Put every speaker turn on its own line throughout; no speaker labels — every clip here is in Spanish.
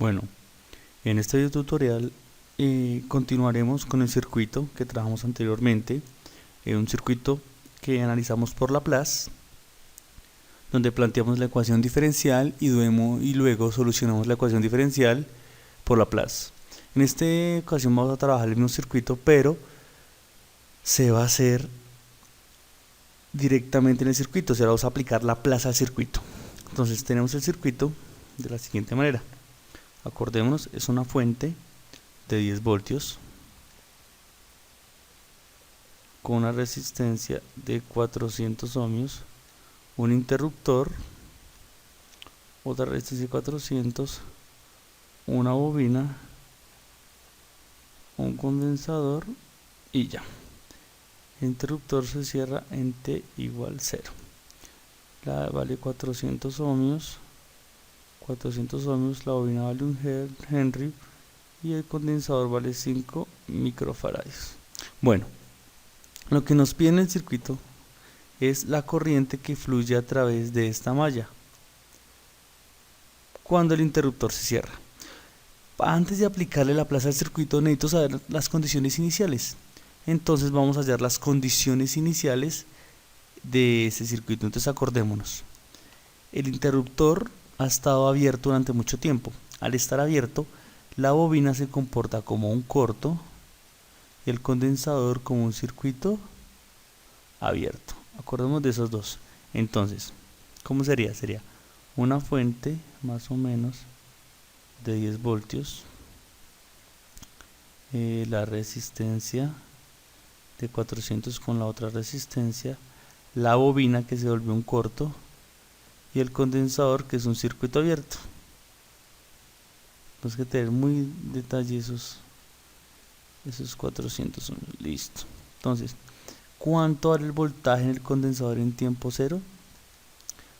Bueno, en este video tutorial continuaremos con el circuito que trabajamos anteriormente, un circuito que analizamos por Laplace, donde planteamos la ecuación diferencial y luego solucionamos la ecuación diferencial por Laplace. En esta ocasión vamos a trabajar el mismo circuito, pero se va a hacer directamente en el circuito, o sea, vamos a aplicar Laplace al circuito. Entonces tenemos el circuito de la siguiente manera. Acordémonos, es una fuente de 10 voltios con una resistencia de 400 ohmios, un interruptor, otra resistencia de 400, una bobina, un condensador y ya. El interruptor se cierra en T igual 0. Vale 400 ohmios, la bobina vale 1 Henry y el condensador vale 5 microfarads. Bueno, lo que nos pide en el circuito es la corriente que fluye a través de esta malla cuando el interruptor se cierra. Antes de aplicarle Laplace al circuito necesito saber las condiciones iniciales. Entonces vamos a hallar las condiciones iniciales de ese circuito. Entonces acordémonos, el interruptor ha estado abierto durante mucho tiempo. Al estar abierto, la bobina se comporta como un corto y el condensador como un circuito abierto. Acordemos de esos dos. Entonces, ¿cómo sería? Sería una fuente más o menos de 10 voltios, la resistencia de 400 con la otra resistencia, la bobina que se volvió un corto y el condensador que es un circuito abierto. Tenemos que tener muy detalle esos 400 ohmios. Listo. Entonces, ¿cuánto vale el voltaje en el condensador en tiempo cero?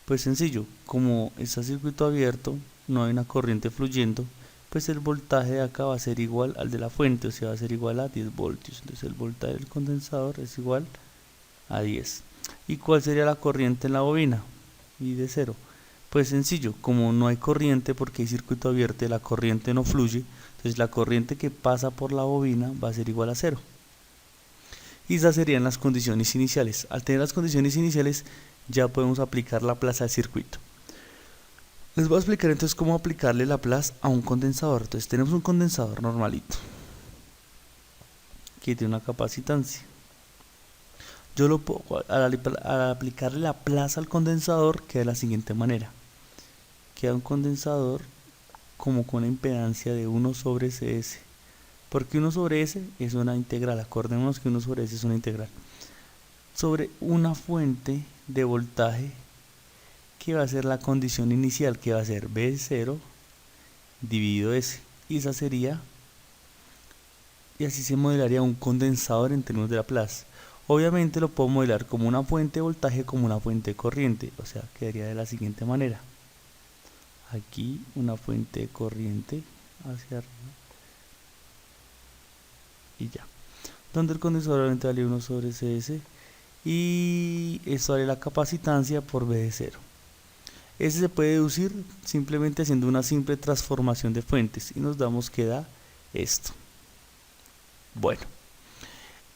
Pues sencillo, como está circuito abierto, no hay una corriente fluyendo, pues el voltaje de acá va a ser igual al de la fuente, o sea, va a ser igual a 10 voltios. Entonces el voltaje del condensador es igual a 10. ¿Y cuál sería la corriente en la bobina? Y de 0. Pues sencillo, como no hay corriente porque hay circuito abierto y la corriente no fluye, entonces la corriente que pasa por la bobina va a ser igual a 0. Y esas serían las condiciones iniciales. Al tener las condiciones iniciales ya podemos aplicar Laplace al circuito. Les voy a explicar entonces cómo aplicarle Laplace a un condensador. Entonces tenemos un condensador normalito que tiene una capacitancia. Yo lo puedo, al aplicarle Laplace al condensador queda de la siguiente manera. Queda un condensador como con una impedancia de 1 sobre CS. Porque 1 sobre S es una integral. Acordémonos que 1 sobre S es una integral. Sobre una fuente de voltaje que va a ser la condición inicial, que va a ser B0 dividido S. Y esa sería, y así se modelaría un condensador en términos de Laplace. Obviamente lo puedo modelar como una fuente de voltaje, como una fuente de corriente. O sea, quedaría de la siguiente manera. Aquí una fuente de corriente hacia arriba. Y ya. Donde el condensador obviamente vale 1 sobre CS. Y esto vale la capacitancia por B de 0. Ese se puede deducir simplemente haciendo una simple transformación de fuentes. Y nos damos que da esto. Bueno.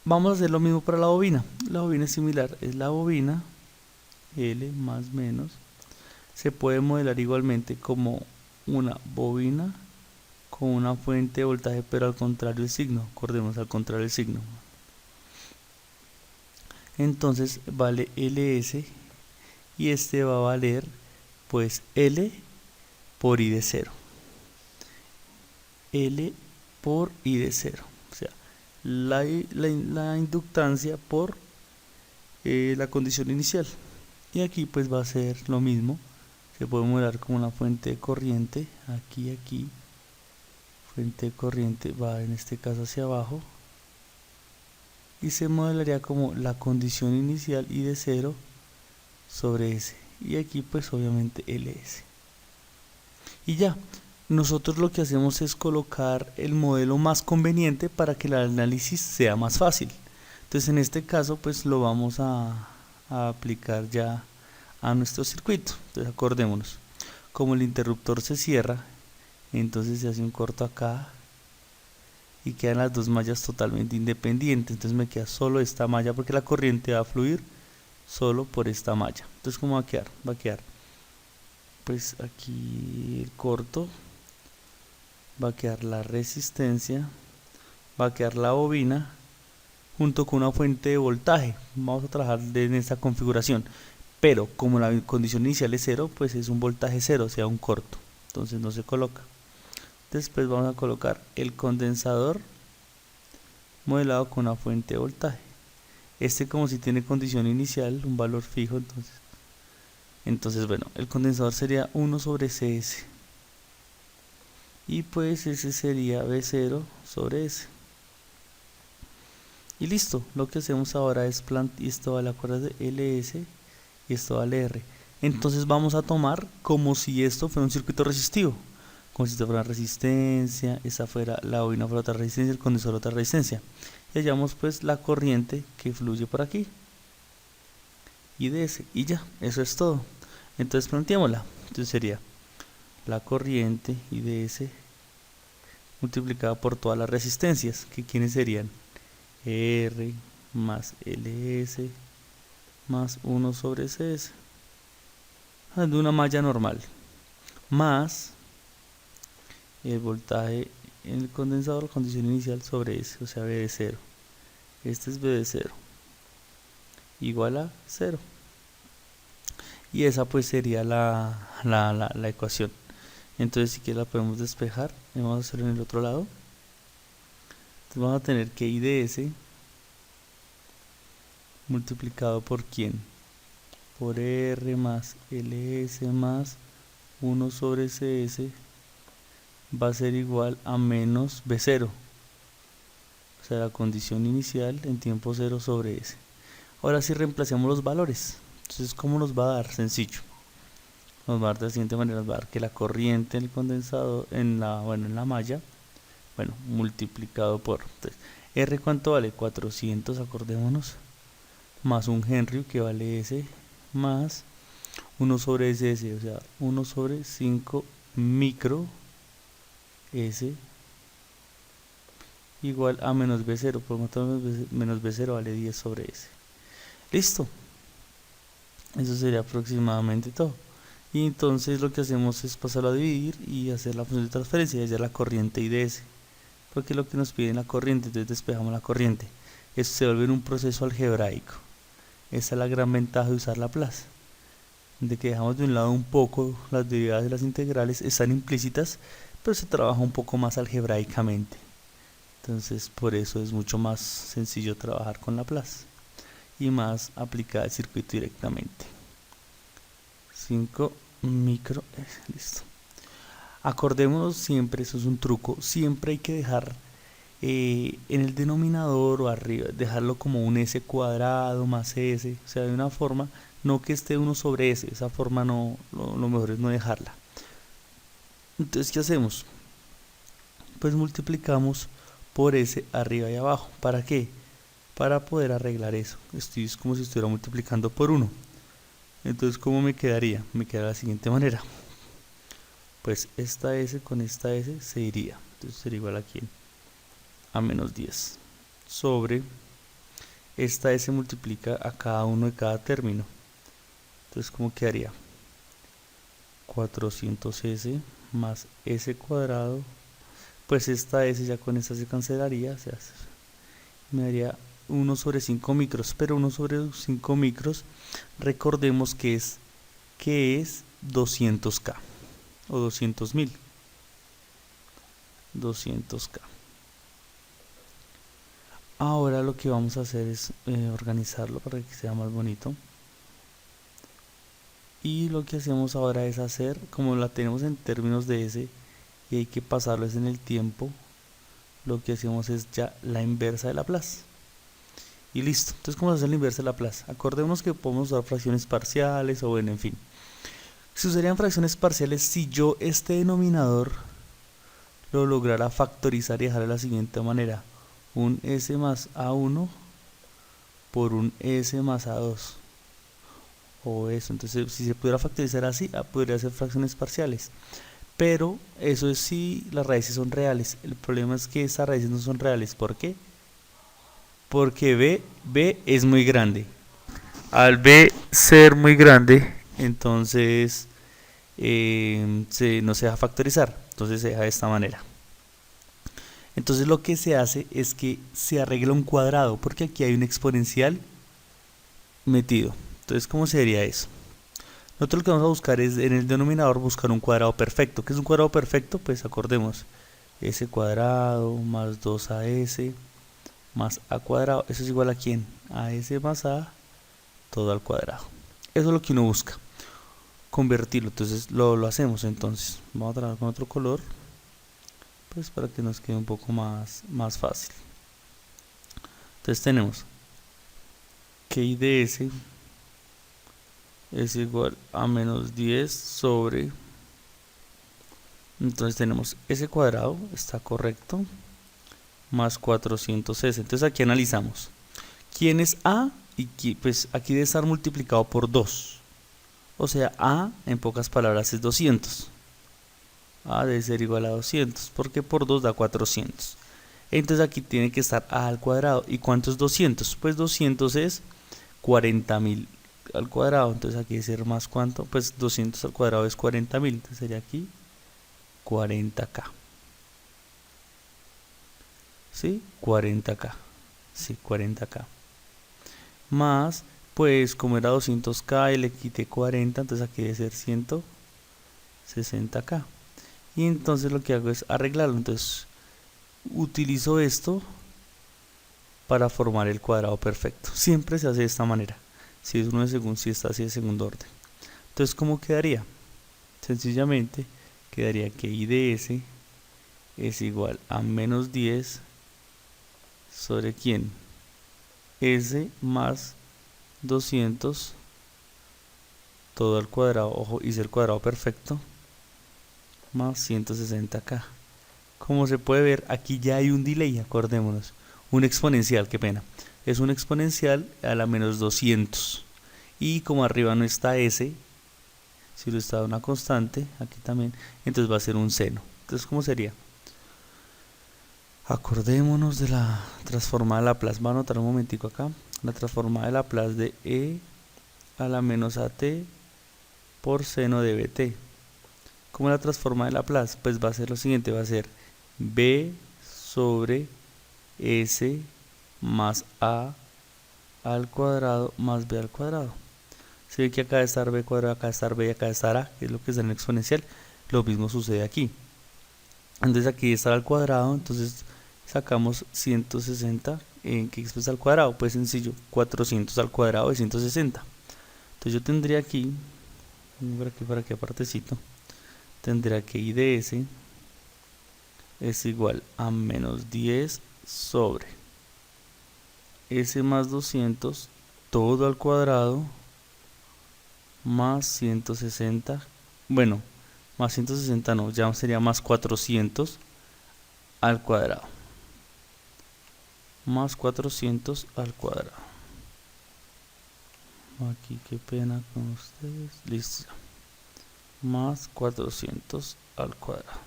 Vamos a hacer lo mismo para la bobina. La bobina es similar, es la bobina L más menos. Se puede modelar igualmente como una bobina con una fuente de voltaje, pero al contrario el signo. Acordemos, al contrario el signo. Entonces vale LS y este va a valer pues L por I de 0. L por I de 0. O sea, la inductancia por la condición inicial. Y aquí pues va a ser lo mismo. Se puede modelar como una fuente de corriente. Aquí. Fuente de corriente va en este caso hacia abajo. Y se modelaría como la condición inicial I de 0 sobre S. Y aquí pues obviamente LS. Y ya. Nosotros lo que hacemos es colocar el modelo más conveniente para que el análisis sea más fácil. Entonces en este caso pues lo vamos a aplicar ya a nuestro circuito. Entonces acordémonos, como el interruptor se cierra entonces se hace un corto acá y quedan las dos mallas totalmente independientes. Entonces me queda solo esta malla porque la corriente va a fluir solo por esta malla. Entonces, ¿cómo va a quedar? Va a quedar pues aquí el corto, va a quedar la resistencia, va a quedar la bobina junto con una fuente de voltaje. Vamos a trabajar en esta configuración, pero como la condición inicial es cero, pues es un voltaje cero, o sea un corto, entonces no se coloca. Después vamos a colocar el condensador modelado con una fuente de voltaje. Este, como si tiene condición inicial, un valor fijo, entonces bueno, el condensador sería 1 sobre CS, y pues ese sería B0 sobre S. Y listo, lo que hacemos ahora es y esto vale, acuérdate, LS y esto vale R. Entonces vamos a tomar como si esto fuera un circuito resistivo, como si esto fuera una resistencia, esa fuera la bobina, fuera otra resistencia, el condensador otra resistencia, y hallamos pues la corriente que fluye por aquí y DS, y ya, eso es todo. Entonces planteémosla. Entonces sería la corriente IDS multiplicada por todas las resistencias, que quiénes serían R más LS más 1 sobre CS, de una malla normal, más el voltaje en el condensador, condición inicial sobre S, o sea B de 0. Este es B de 0 igual a 0. Y esa pues sería la ecuación. Entonces si que la podemos despejar, vamos a hacerlo en el otro lado. Entonces vamos a tener que IDS multiplicado por ¿quién? Por R más LS más 1 sobre CS va a ser igual a menos B0. O sea, la condición inicial en tiempo 0 sobre S. Ahora sí reemplacemos los valores. Entonces, ¿cómo nos va a dar? Sencillo. Nos va a dar de la siguiente manera, nos va a dar que la corriente en el condensador, en la malla, multiplicado por, entonces, R ¿cuánto vale? 400, acordémonos, más un Henry que vale S, más 1 sobre SS, o sea, 1 sobre 5 micro S igual a menos B0, por lo tanto menos B0 vale 10 sobre S. Listo. Eso sería aproximadamente todo. Y entonces lo que hacemos es pasarlo a dividir y hacer la función de transferencia y hallar la corriente IDS, porque es lo que nos pide la corriente. Entonces despejamos la corriente. Esto se vuelve en un proceso algebraico. Esa es la gran ventaja de usar Laplace, de que dejamos de un lado un poco las derivadas de las integrales, están implícitas, pero se trabaja un poco más algebraicamente. Entonces por eso es mucho más sencillo trabajar con Laplace y más aplicar el circuito directamente. 5 micro, listo. Acordémonos siempre, eso es un truco, siempre hay que dejar en el denominador o arriba, dejarlo como un S cuadrado más S, o sea, de una forma, no que esté 1 sobre S, esa forma no, lo mejor es no dejarla. Entonces, ¿qué hacemos? Pues multiplicamos por S arriba y abajo. ¿Para qué? Para poder arreglar eso. Esto es como si estuviera multiplicando por 1. Entonces, ¿cómo me quedaría? Me queda de la siguiente manera. Pues esta S con esta S se iría. Entonces sería igual a ¿quién? A menos 10. Sobre esta S multiplica a cada uno de cada término. Entonces, ¿cómo quedaría? 400S más S cuadrado. Pues esta S ya con esta se cancelaría. O sea, me daría 1 sobre 5 micros. Pero 1 sobre 5 micros, recordemos que es 200K o 200.000. 200K. Ahora lo que vamos a hacer es organizarlo para que sea más bonito. Y lo que hacemos ahora es hacer, como la tenemos en términos de S y hay que pasarlo en el tiempo, lo que hacemos es ya la inversa de Laplace. Y listo. Entonces, ¿cómo se hace la inversa de Laplace? Acordémonos que podemos usar fracciones parciales o bueno, en fin. Se usarían fracciones parciales si yo este denominador lo lograra factorizar y dejar de la siguiente manera: un S más A1 por un S más A2 o eso. Entonces, si se pudiera factorizar así, podría ser fracciones parciales. pero eso es si las raíces son reales. El problema es que estas raíces no son reales. ¿Por qué? Porque b es muy grande. Al b ser muy grande, entonces no se deja factorizar, entonces se deja de esta manera. Entonces lo que se hace es que se arregla un cuadrado, porque aquí hay un exponencial metido. Entonces, ¿cómo sería eso? Nosotros lo que vamos a buscar es en el denominador buscar un cuadrado perfecto. ¿Qué es un cuadrado perfecto? Pues acordemos, s cuadrado más 2as más a cuadrado, eso es igual a ¿quién? A s más a todo al cuadrado. Eso es lo que uno busca, convertirlo. Entonces lo hacemos. Entonces vamos a trabajar con otro color, pues para que nos quede un poco más fácil. Entonces tenemos que I de s es igual a menos 10 sobre, entonces tenemos s cuadrado, está correcto, más 400s. Entonces aquí analizamos quién es a, y pues aquí debe estar multiplicado por 2, o sea, a en pocas palabras es 200. A debe ser igual a 200 porque por 2 da 400. Entonces aquí tiene que estar a al cuadrado. ¿Y cuánto es 200? Pues 200 es 40.000 al cuadrado. Entonces aquí debe ser más, ¿cuánto? Pues 200 al cuadrado es 40.000. Entonces sería aquí 40k. ¿Sí? 40k. Sí, 40k. Más, pues como era 200k y le quité 40, entonces aquí debe ser 160k. Y entonces lo que hago es arreglarlo. Entonces utilizo esto para formar el cuadrado perfecto. Siempre se hace de esta manera. Si es uno de segundo, si está así de segundo orden. Entonces, ¿cómo quedaría? Sencillamente quedaría que I de S es igual a menos 10 sobre ¿quién? S más 200 todo al cuadrado. Ojo, hice el cuadrado perfecto. Más 160k. Como se puede ver, aquí ya hay un delay, acordémonos. Un exponencial, qué pena. Es un exponencial a la menos 200. Y como arriba no está s, si lo está una constante, aquí también, entonces va a ser un seno. Entonces, ¿cómo sería? Acordémonos de la transformada de Laplace. Voy a anotar un momentico acá. La transformada de Laplace de e a la menos at por seno de bt. ¿Cómo es la transformada de Laplace? Pues va a ser lo siguiente, va a ser b sobre s más a al cuadrado más b al cuadrado. Se ve que acá debe estar b cuadrado, acá debe estar b y acá debe estar a, que es lo que está en el exponencial. Lo mismo sucede aquí. Entonces aquí está al cuadrado, entonces sacamos 160, ¿en qué expresa al cuadrado? Pues sencillo, 400 al cuadrado de 160. Entonces yo tendría aquí, para aquí apartecito, tendría que I de s es igual a menos 10 sobre s más 200 todo al cuadrado más 160, bueno, más 160 no, ya sería más 400 al cuadrado, más 400 al cuadrado. Aquí qué pena con ustedes, listo, más 400 al cuadrado.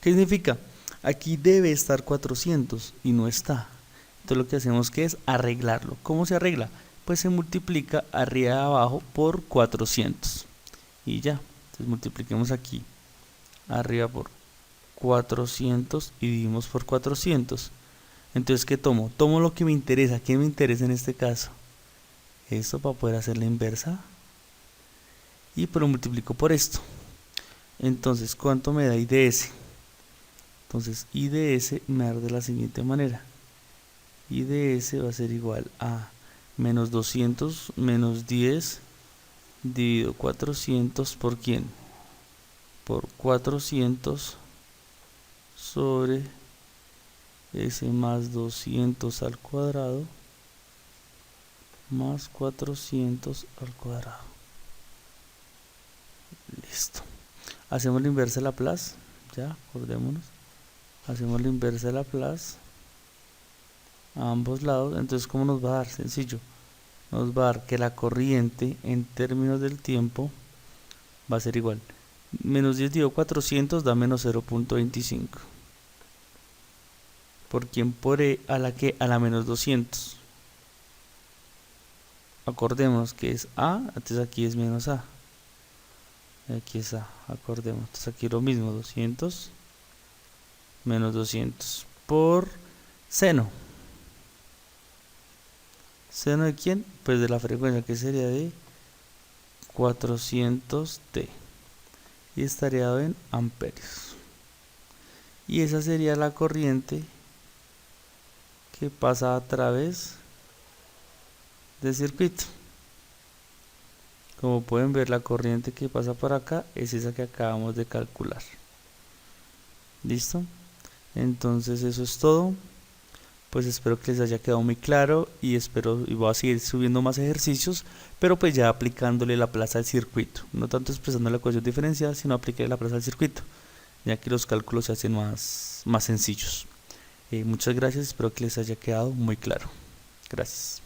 ¿Qué significa? Aquí debe estar 400 y no está. Entonces lo que hacemos que es arreglarlo. ¿Cómo se arregla? Pues se multiplica arriba y abajo por 400 y ya. Entonces multipliquemos aquí arriba por 400 y dividimos por 400. Entonces, ¿qué tomo? Tomo lo que me interesa. ¿Qué me interesa en este caso? Esto para poder hacer la inversa. Y pues lo multiplico por esto. Entonces, ¿cuánto me da I de S? Entonces, I de S me da de la siguiente manera. I de S va a ser igual a menos 200 menos 10 dividido 400 por ¿quién? Por 400 sobre S más 200 al cuadrado más 400 al cuadrado. Listo. Hacemos la inversa de Laplace. Ya, acordémonos. Hacemos la inversa de Laplace a ambos lados. Entonces, ¿cómo nos va a dar? Sencillo. Nos va a dar que la corriente en términos del tiempo va a ser igual. Menos 10 dividido 400 da menos 0.25. ¿Por quién? Por E a la que a la menos 200. Acordemos que es A, entonces aquí es menos A. Aquí es A, acordemos. Entonces aquí lo mismo, 200 menos 200 por seno. ¿Seno de quién? Pues de la frecuencia, que sería de 400t. Y estaría dado en amperios. Y esa sería la corriente que pasa a través del circuito. Como pueden ver, la corriente que pasa por acá es esa que acabamos de calcular. ¿Listo? Entonces eso es todo. Pues espero que les haya quedado muy claro y voy a seguir subiendo más ejercicios, pero pues ya aplicándole la plaza al circuito. No tanto expresando la ecuación diferencial, sino aplicarle la plaza al circuito, ya que los cálculos se hacen más sencillos. Muchas gracias, espero que les haya quedado muy claro. Gracias.